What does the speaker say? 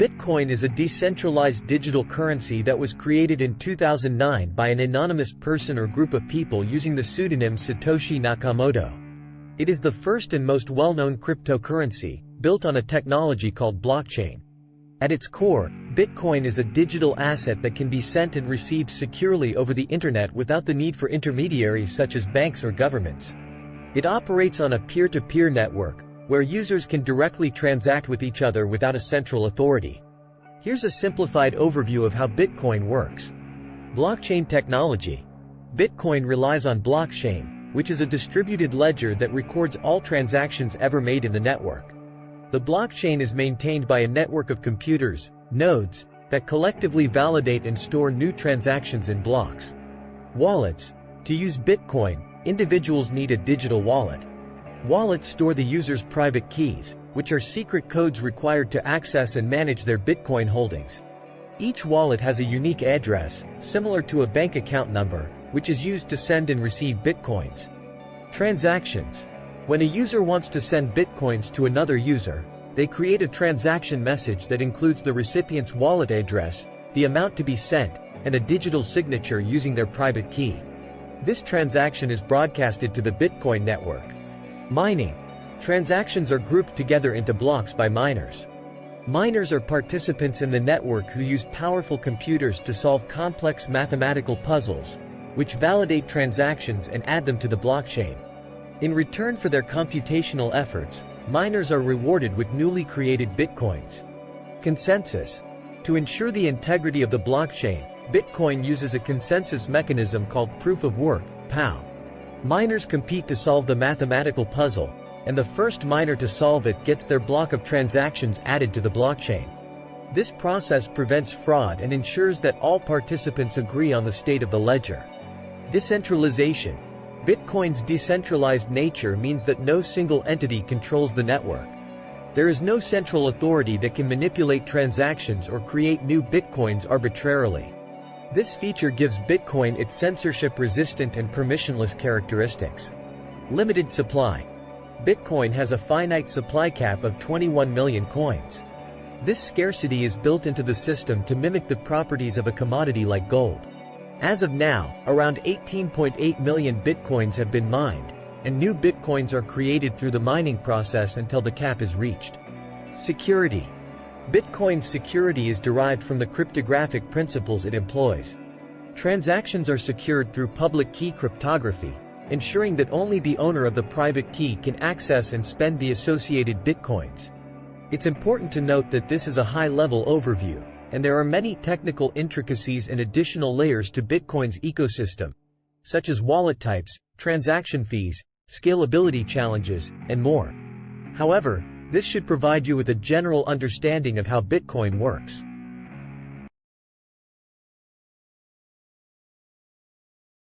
Bitcoin is a decentralized digital currency that was created in 2009 by an anonymous person or group of people using the pseudonym Satoshi Nakamoto. It is the first and most well-known cryptocurrency, built on a technology called blockchain. At its core, Bitcoin is a digital asset that can be sent and received securely over the internet without the need for intermediaries such as banks or governments. It operates on a peer-to-peer network, where users can directly transact with each other without a central authority. Here's a simplified overview of how Bitcoin works. Blockchain technology. Bitcoin relies on blockchain, which is a distributed ledger that records all transactions ever made in the network. The blockchain is maintained by a network of computers, nodes, that collectively validate and store new transactions in blocks. Wallets. To use Bitcoin, individuals need a digital wallet. Wallets store the user's private keys, which are secret codes required to access and manage their Bitcoin holdings. Each wallet has a unique address, similar to a bank account number, which is used to send and receive Bitcoins. Transactions. When a user wants to send Bitcoins to another user, they create a transaction message that includes the recipient's wallet address, the amount to be sent, and a digital signature using their private key. This transaction is broadcasted to the Bitcoin network. Mining. Transactions are grouped together into blocks by miners. Miners are participants in the network who use powerful computers to solve complex mathematical puzzles, which validate transactions and add them to the blockchain. In return for their computational efforts, miners are rewarded with newly created Bitcoins. Consensus. To ensure the integrity of the blockchain, Bitcoin uses a consensus mechanism called proof of work, POW. Miners compete to solve the mathematical puzzle, and the first miner to solve it gets their block of transactions added to the blockchain. This process prevents fraud and ensures that all participants agree on the state of the ledger. Decentralization. Bitcoin's decentralized nature means that no single entity controls the network. There is no central authority that can manipulate transactions or create new Bitcoins arbitrarily. This feature gives Bitcoin its censorship-resistant and permissionless characteristics. Limited supply. Bitcoin has a finite supply cap of 21 million coins. This scarcity is built into the system to mimic the properties of a commodity like gold. As of now, around 18.8 million Bitcoins have been mined, and new Bitcoins are created through the mining process until the cap is reached. Security. Bitcoin's security is derived from the cryptographic principles it employs. Transactions are secured through public key cryptography, ensuring that only the owner of the private key can access and spend the associated Bitcoins. It's important to note that this is a high-level overview, and there are many technical intricacies and additional layers to Bitcoin's ecosystem, such as wallet types, transaction fees, scalability challenges, and more. However, this should provide you with a general understanding of how Bitcoin works.